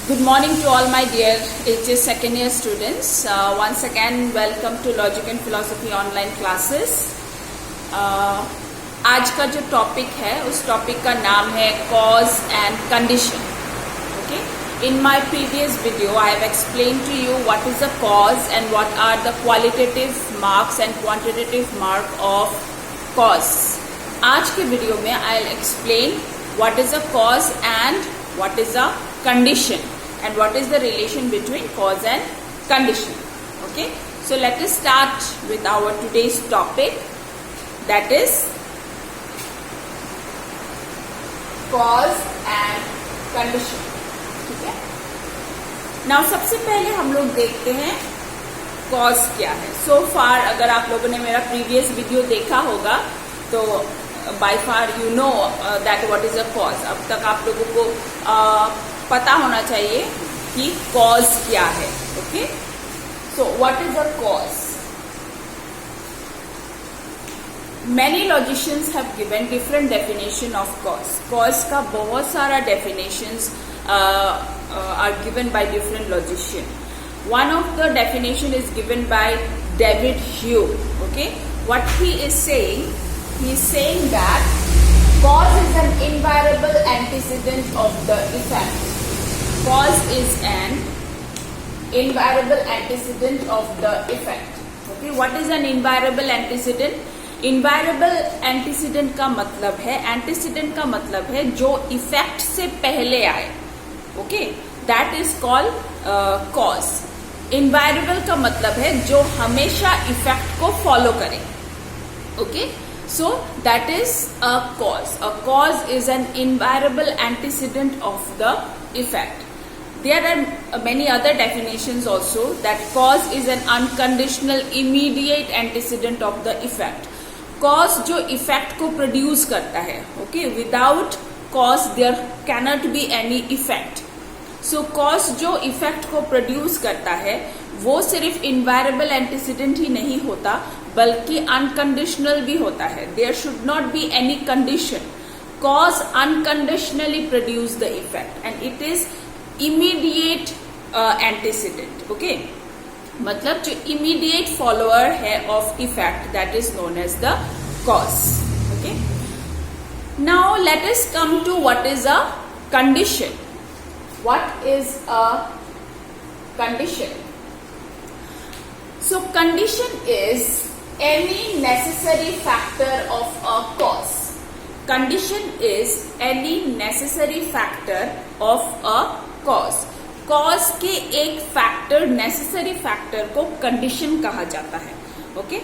Good morning to all my dear HS second year students. Once again, welcome to Logic and Philosophy online classes. आज का जो topic है उस topic का नाम है cause and condition. Okay? In my previous video, I have explained to you what is the cause and what are the qualitative marks and quantitative mark of cause. आज के वीडियो में I'll explain what is a cause and what is a condition and what is the relation between cause and condition. Okay, so let us start with our today's topic, that is cause and condition. ठीक है, now सबसे पहले हम लोग देखते हैं cause क्या है. So far अगर आप लोगों ने मेरा previous video देखा होगा तो by far you know that what is a cause. अब तक आप लोगों को पता होना चाहिए कि cause क्या है. Okay, so what is a cause? Many logicians have given different definition of cause. Cause का बहुत सारा definitions are given by different logician. One of the definition is given by David Hume. Okay, what he is saying that cause is an invariable antecedent of the effect. Cause is an invariable antecedent of the effect. Okay, what is an invariable antecedent? Invariable antecedent का मतलब है, antecedent का मतलब है जो effect से पहले आए. Okay, that is called cause. Invariable का मतलब है जो हमेशा effect को follow करे. Okay, so that is a cause. A cause is an invariable antecedent of the effect. There are many other definitions also, that cause is an unconditional immediate antecedent of the effect. Cause जो effect को produce करता है. Okay, without cause there cannot be any effect. So cause जो effect को produce करता है वो सिर्फ invariable antecedent ही नहीं होता बल्कि unconditional भी होता है. There should not be any condition. Cause unconditionally produce the effect and it is immediate antecedent. Okay, मतलब जो immediate follower है of effect, that is known as the cause. Okay, now let us come to what is a condition. What is a condition? So condition is any necessary factor of a cause. Condition is any necessary factor of a cause. Cause के एक factor, necessary factor को condition कहा जाता है. Okay,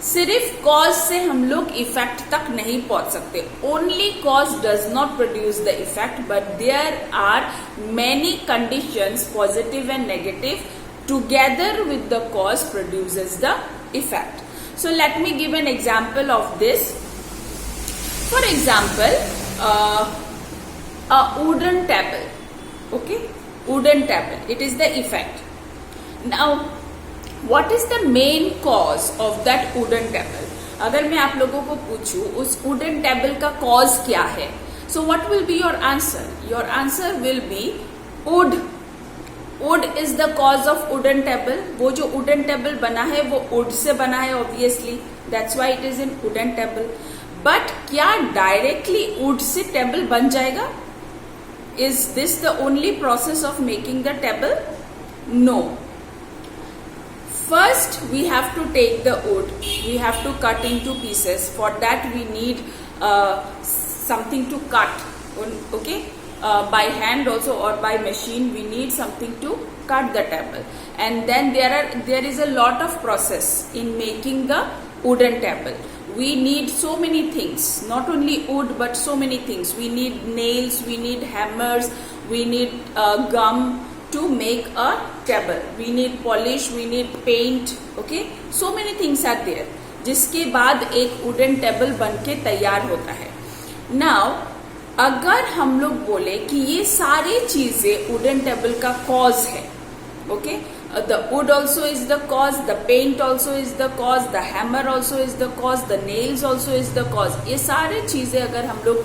सिर्फ cause से हम लोग इफेक्ट तक नहीं पहुंच सकते. Only cause does not produce the effect but there are many conditions, positive and negative, together with the cause produces the effect. So let me give an example of this. For example, a wooden table. Okay, wooden table, it is the effect. Now what is the main cause of that wooden table? अगर मैं आप लोगों को पूछूं उस wooden table का cause क्या है, so what will be your answer? Your answer will be wood. Wood is the cause of wooden table. वो जो wooden table बना है वो wood से बना है obviously. That's why it is in wooden table. But क्या directly wood से table बन जाएगा? Is this the only process of making the table? No. First we have to take the wood. We have to cut into pieces. For that we need something to cut. Okay. By hand also or by machine we need something to cut the table, and then there is a lot of process in making the wooden table. We need so many things, not only wood but so many things. We need nails, we need hammers, we need gum to make a table, we need polish, we need paint. Okay, so many things are there जिसके बाद एक wooden table बनके तैयार होता है. Now अगर हम लोग बोले कि ये सारी चीजें वुडन टेबल का कॉज है, okay, the wood also is the cause, the paint also is the cause, the hammer also is the cause, the nails also is the cause, ये सारे चीजें अगर हम लोग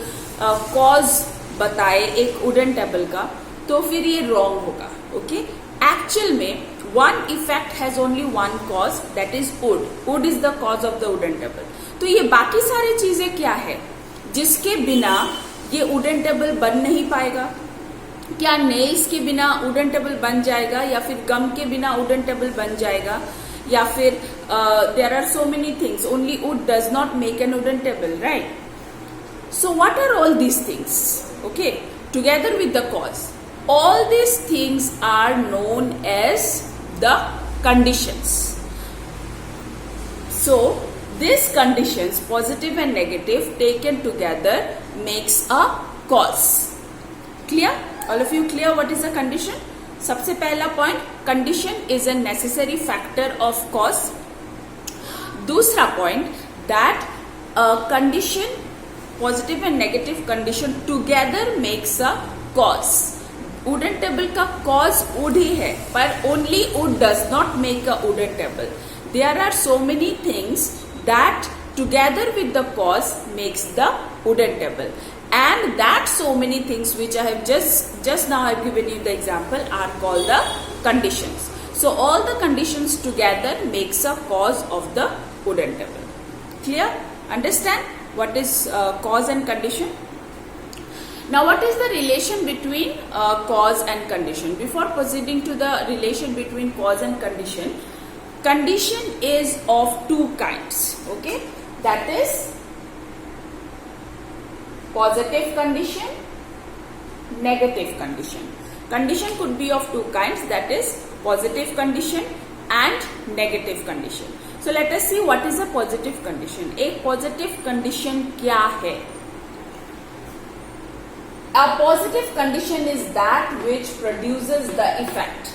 कॉज बताए एक वुडन टेबल का, तो फिर ये रॉन्ग होगा. ओके, एक्चुअल में one effect has only one cause, that is would. Would is the cause of the wooden table. तो ये बाकी सारी चीजें क्या है जिसके बिना ये वुडन टेबल बन नहीं पाएगा? क्या नेल्स के बिना वुडन टेबल बन जाएगा, या फिर गम के बिना वुडन टेबल बन जाएगा, या फिर there are so many things, only wood does not make an wooden table, right? So what are all these things? Okay, together with the cause, all these things are known as the conditions. So these conditions, positive and negative, taken together makes a cause. Clear? All of you clear what is a condition? सबसे पहला point, condition is a necessary factor of cause. दूसरा point, that condition, positive and negative condition together makes a cause. Wooden table का cause wood ही है, पर only wood does not make a wooden table. There are so many things that together with the cause makes the wooden table, and that so many things which I have just now I have given you the example are called the conditions. So all the conditions together makes a cause of the wooden table. Clear? Understand what is cause and condition? Now what is the relation between cause and condition? Before proceeding to the relation between cause and condition, condition is of two kinds. Okay, that is positive condition, negative condition. Condition could be of two kinds, that is positive condition and negative condition. So let us see what is a positive condition. एक positive condition क्या है? A positive condition is that which produces the effect.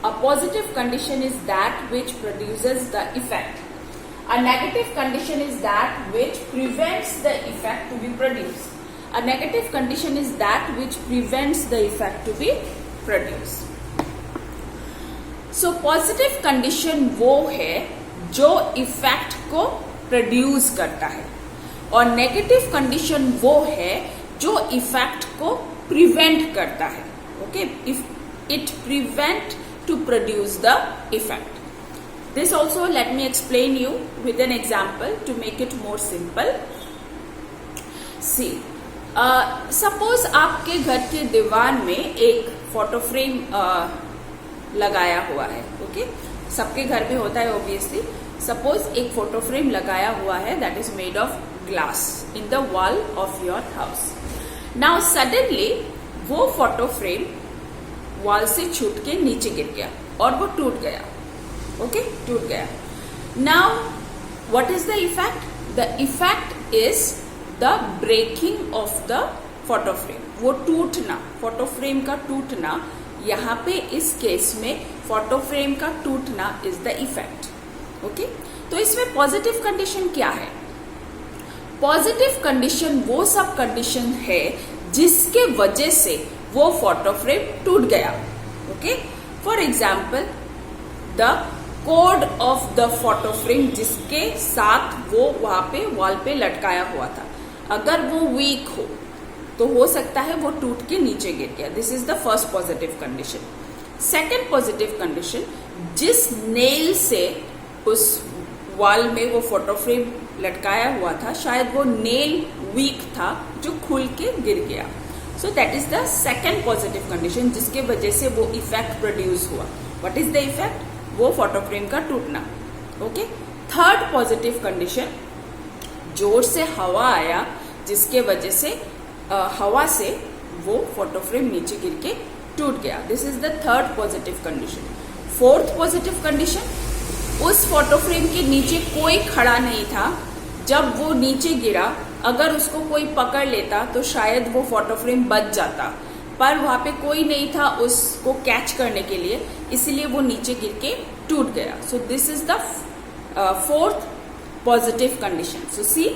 A positive condition is that which produces the effect. A negative condition is that which prevents the effect to be produced. A negative condition is that which prevents the effect to be produced. So positive condition वो है जो effect को produce करता है, और negative condition वो है जो इफेक्ट को प्रिवेंट करता है. Okay, if it prevent to produce the effect. This also let me explain you with an example to make it more simple. See, suppose आपके घर के दीवार में एक फोटो फ्रेम लगाया हुआ है. ओके, सबके घर में होता है ऑब्वियसली. सपोज एक फोटो फ्रेम लगाया हुआ है that is made of glass in the wall of your house. Now suddenly वो फोटो फ्रेम वॉल से छूट के नीचे गिर गया और वो टूट गया. ओके, टूट गया. Now what is the effect? The effect is the breaking of the photo frame. वो टूटना, फोटो फ्रेम का टूटना, यहाँ पे इस केस में फोटो फ्रेम का टूटना इज द इफेक्ट. ओके, तो इसमें पॉजिटिव कंडीशन क्या है? पॉजिटिव कंडीशन वो सब कंडीशन है जिसके वजह से वो फोटो फ्रेम टूट गया. Okay, for example the code of the photo frame जिसके साथ वो वहां पे वॉल पे लटकाया हुआ था, अगर वो वीक हो हो सकता है वो टूट के नीचे गिर गया. This is the first positive condition. Second positive condition, जिस नेल से उस वॉल में वो फोटो फ्रेम लटकाया हुआ था, शायद वो नेल वीक था जो खुल के गिर गया. So that is the second positive condition जिसके वजह से वो इफेक्ट प्रोड्यूस हुआ. What is the effect? वो फोटो फ्रेम का टूटना. ओके, थर्ड पॉजिटिव कंडीशन, जोर से हवा आया जिसके वजह से हवा से वो फोटो फ्रेम नीचे गिर के टूट गया. This is the third positive condition. Fourth positive condition, उस फोटो फ्रेम के नीचे कोई खड़ा नहीं था जब वो नीचे गिरा. अगर उसको कोई पकड़ लेता तो शायद वो फोटो फ्रेम बच जाता, पर वहां पे कोई नहीं था उसको कैच करने के लिए, इसलिए वो नीचे गिर के टूट गया. So this is the fourth positive condition. So see,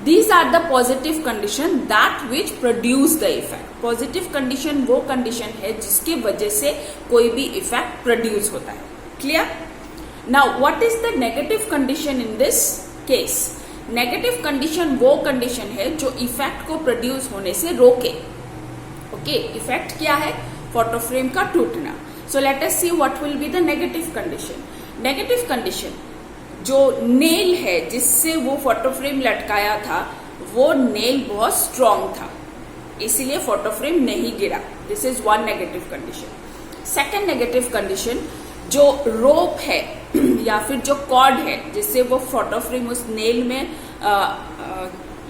these are the positive condition that which produce the effect. Positive condition वो कंडीशन है जिसके वजह से कोई भी इफेक्ट प्रोड्यूस होता है. Clear? Now what is the negative condition in this case? Negative condition वो कंडीशन है जो इफेक्ट को प्रोड्यूस होने से रोके. ओके, इफेक्ट क्या है? फोटोफ्रेम का टूटना. सो let us see what will be the negative condition. Negative condition, जो नेल है जिससे वो फोटोफ्रेम लटकाया था, वो नेल बहुत स्ट्रांग था, इसीलिए फोटोफ्रेम नहीं गिरा. This is one negative condition. Second negative condition, जो रोप है या फिर जो कॉर्ड है जिससे वो फोटोफ्रेम उस नेल में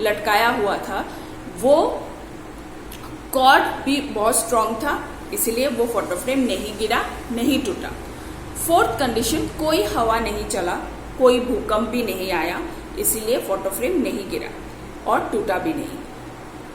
लटकाया हुआ था, वो कॉर्ड भी बहुत स्ट्रांग था, इसलिए वो फोटोफ्रेम नहीं गिरा, नहीं टूटा. फोर्थ कंडीशन, कोई हवा नहीं चला, कोई भूकंप भी नहीं आया, इसीलिए फोटोफ्रेम नहीं गिरा और टूटा भी नहीं.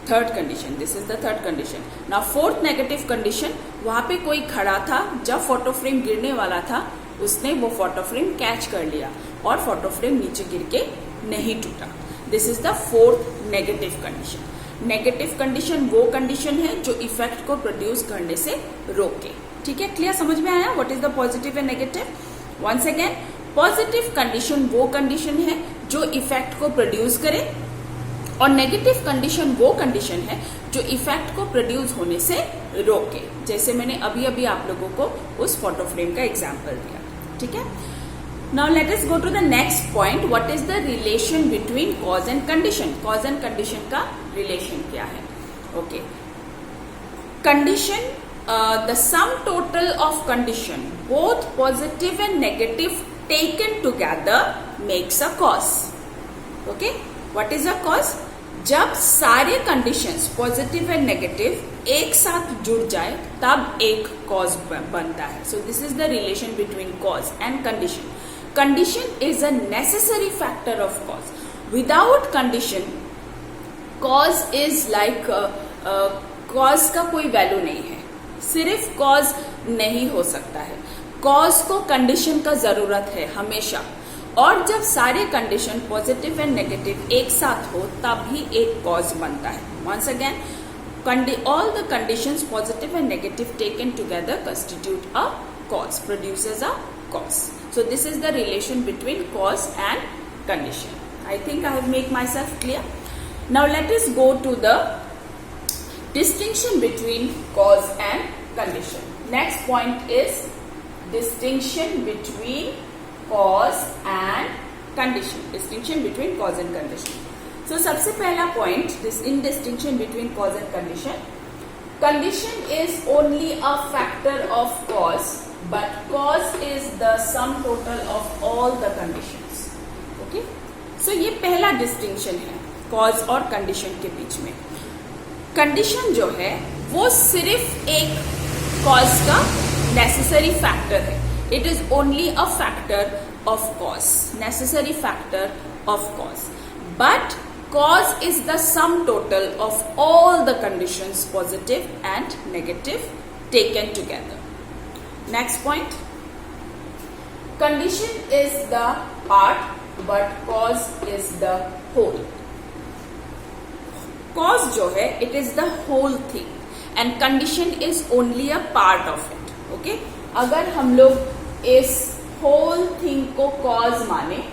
Third condition, this is the third condition. Now fourth negative condition, वहां पे कोई खड़ा था जब फोटोफ्रेम गिरने वाला था, उसने वो फोटोफ्रेम कैच कर लिया और फोटोफ्रेम नीचे गिर के नहीं टूटा. This is the fourth negative condition. Negative condition वो कंडीशन है जो इफेक्ट को प्रोड्यूस करने से रोके. ठीक है, क्लियर, समझ में आया what is the positive and negative. Once again, positive condition वो कंडीशन है जो इफेक्ट को प्रोड्यूस करे, और नेगेटिव कंडीशन वो कंडीशन है जो इफेक्ट को प्रोड्यूस होने से रोके. जैसे मैंने अभी अभी आप लोगों को उस फोटोफ्रेम का एग्जाम्पल दिया. ठीक है, now let us go to the next point. What is the relation between cause and condition. Cause and condition का रिलेशन क्या है. Okay, condition, the sum total of condition both positive and negative taken together makes a cause. Okay, what is a cause. जब सारे conditions positive and negative एक साथ जुड़ जाए तब एक कॉज बनता है. सो this is the relation between cause and condition. Condition is a necessary factor of cause. Without condition cause is like, cause का कोई वैल्यू नहीं है, सिर्फ कॉज नहीं हो सकता है. कॉज को कंडीशन का जरूरत है हमेशा, और जब सारे कंडीशन पॉजिटिव एंड नेगेटिव एक साथ हो तभी एक कॉज बनता है. Once again, all the conditions positive and negative taken together constitute a cause, produces a cause. So this is the relation between cause and condition. I think I have made myself clear. Now let us go to the distinction between cause and condition. Next point is distinction between cause and condition. Distinction between cause and condition. So सबसे पहला point, this in distinction between cause and condition. Condition is only a factor of cause, but cause is the sum total of all the conditions. Okay? So ये पहला distinction है cause और condition के बीच में. Condition जो है वो सिर्फ एक cause का necessary factor है. It is only a factor of cause, necessary factor of cause. But cause is the sum total of all the conditions positive and negative taken together. Next point. Condition is the part but cause is the whole. Cause जो है it is the whole thing and condition is only a part of it. Okay? अगर हम लोग इस whole thing को cause माने,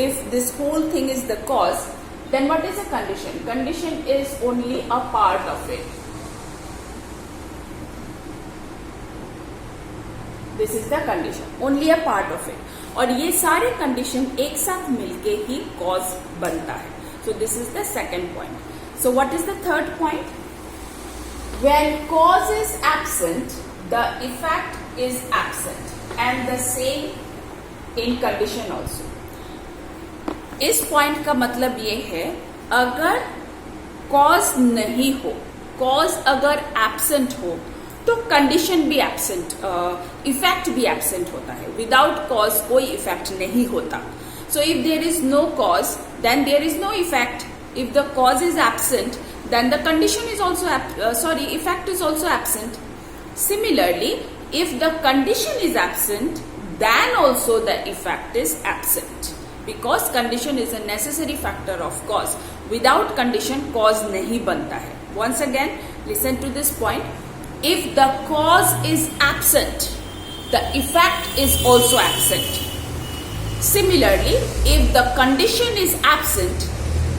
if this whole thing is the cause, then what is a condition? Condition is only a part of it. This is the condition, only a part of it. और ये सारे condition एक साथ मिलके ही cause बनता है. So this is the second point. So what is the third point? When cause is absent, the effect is absent, and the same in condition also. इस point का मतलब ये है, अगर कॉज नहीं हो, कॉज अगर एब्सेंट हो तो कंडीशन भी एब्सेंट, इफेक्ट भी एब्सेंट होता है. विदाउट कॉज कोई इफेक्ट नहीं होता. So if there is no cause then there is no effect. If the cause is absent then the condition is also effect is also absent. Similarly, if the condition is absent, then also the effect is absent, because condition is a necessary factor of cause. Without condition cause nahi banta hai. Once again, listen to this point. If the cause is absent, the effect is also absent. Similarly, if the condition is absent,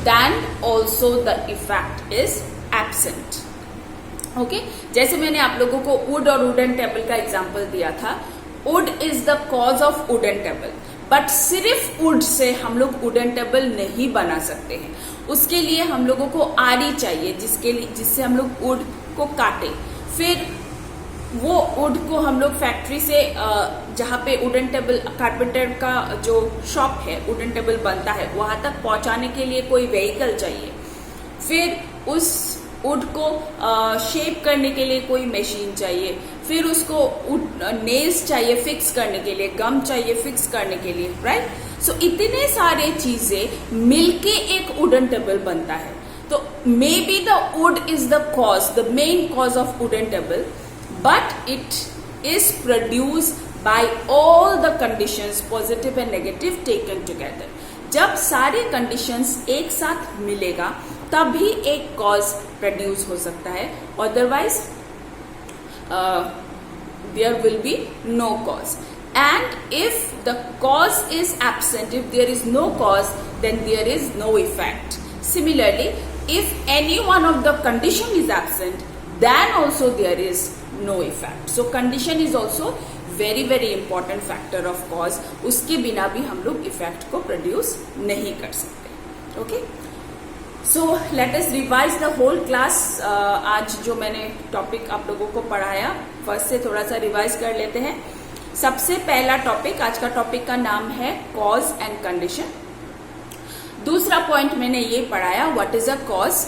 then also the effect is absent. Okay जैसे मैंने आप लोगों को would और wooden table का example दिया था, would is the cause of wooden table, but सिर्फ वुड से हम लोग वुडन टेबल नहीं बना सकते हैं। उसके लिए हम लोगों को आरी चाहिए, जिससे हम लोग वुड को काटे, फिर वो वुड को हम लोग फैक्ट्री से जहाँ पे वुडन टेबल कारपेंटर का जो शॉप है वुडन टेबल बनता है वहां तक पहुंचाने के लिए कोई व्हीकल चाहिए, फिर उस वुड को शेप करने के लिए कोई मशीन चाहिए, फिर उसको नेल्स चाहिए फिक्स करने के लिए, गम चाहिए फिक्स करने के लिए, राइट। सो इतने सारे चीजें मिलके एक वुडन टेबल बनता है। तो may be the wood is the cause, the main cause of wooden table, but it is produce by all the conditions positive and negative taken together. जब सारे कंडीशंस एक साथ मिलेगा तभी एक कॉज प्रोड्यूस हो सकता है, otherwise there will be no cause. And if the cause is absent, if there is no cause, then there is no effect. Similarly, if any one of the condition is absent, then also there is no effect. So condition is also very very important factor of cause. उसके बिना भी हम लोग effect को produce नहीं कर सकते। Okay, so let us revise the whole class. आज जो मैंने टॉपिक आप लोगों को पढ़ाया फर्स्ट से थोड़ा सा रिवाइज कर लेते हैं। सबसे पहला टॉपिक, आज का टॉपिक का नाम है कॉज एंड कंडीशन। दूसरा पॉइंट मैंने ये पढ़ाया, what is a cause.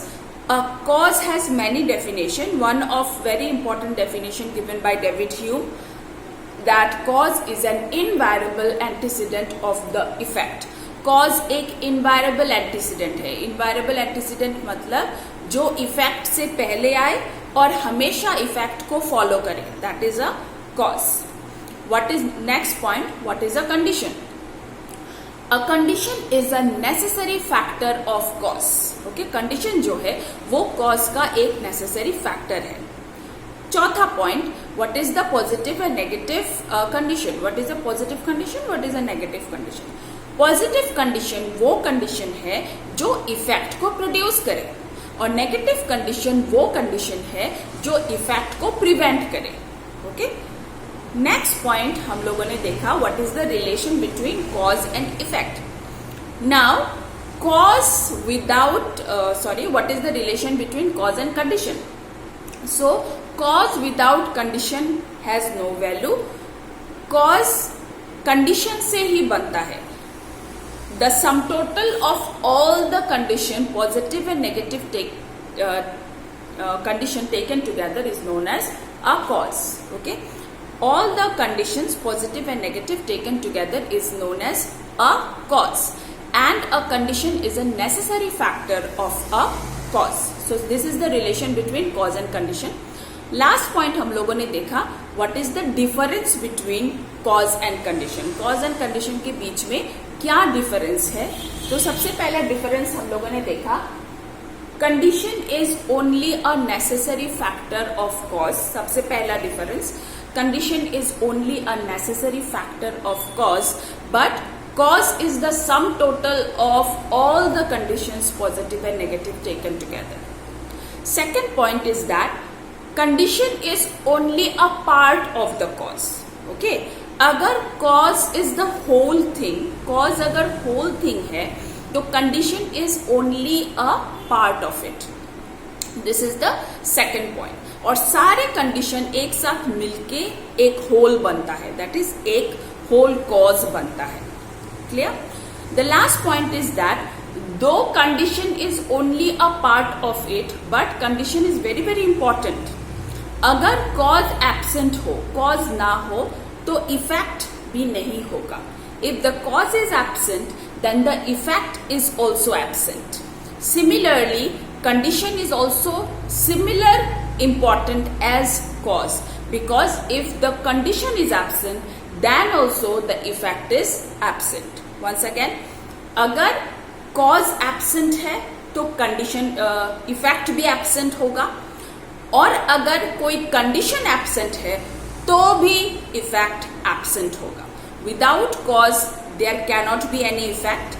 A cause has many definition. One of very important definition given by David Hume, that cause is an invariable antecedent of the effect. Cause एक invariable antecedent है। Invariable antecedent मतलब जो effect से पहले आए और हमेशा effect को follow करे, that is a cause. What is next point? What is a condition? A condition is a necessary factor of cause. Okay, condition जो है वो cause का एक necessary factor है। चौथा point, what is the positive and negative condition? What is a positive condition? What is a negative condition? Positive condition वो condition है जो effect को produce करे, और negative condition वो condition है जो effect को prevent करे। Okay? नेक्स्ट पॉइंट हम लोगों ने देखा, what is the relation between cause and effect. Now cause without what is the relation between cause and condition. So cause without condition has no value. Cause condition से ही बनता है। The sum total of all the condition positive and negative condition taken together is known as a cause. Okay, all the conditions positive and negative taken together is known as a cause, and a condition is a necessary factor of a cause. So this is the relation between cause and condition. Last point हम लोगों ने देखा, what is the difference between cause and condition. cause and condition के बीच में क्या difference है। तो सबसे पहला difference हम लोगों ने देखा, condition is only a necessary factor of cause. सबसे पहला difference, condition is only a necessary factor of cause, but cause is the sum total of all the conditions positive and negative taken together. Second point is that condition is only a part of the cause. Okay, अगर cause is the whole thing, cause अगर whole thing है तो condition is only a part of it. This is the second point. और सारे condition एक साथ मिलके एक होल बनता है, दैट इज एक होल कॉज बनता है। Clear? The last point is that दो condition is only a part of it, but condition is very very important. अगर कॉज एब्सेंट हो, कॉज ना हो, तो इफेक्ट भी नहीं होगा। If the cause is absent, then the effect is also absent. Similarly, condition is also similar important as cause, because if the condition is absent, then also the effect is absent. Once again, अगर cause absent है तो condition effect भी absent होगा, और अगर कोई condition absent है तो भी effect absent होगा। Without cause there cannot be any effect.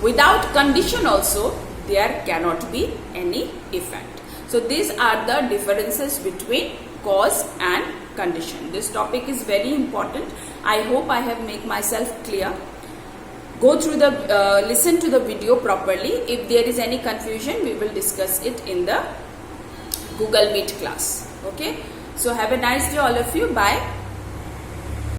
Without condition also there cannot be any effect. So these are the differences between cause and condition. This topic is very important. I hope I have made myself clear. Go through the, listen to the video properly. If there is any confusion, we will discuss it in the Google Meet class. Okay. So have a nice day all of you. Bye.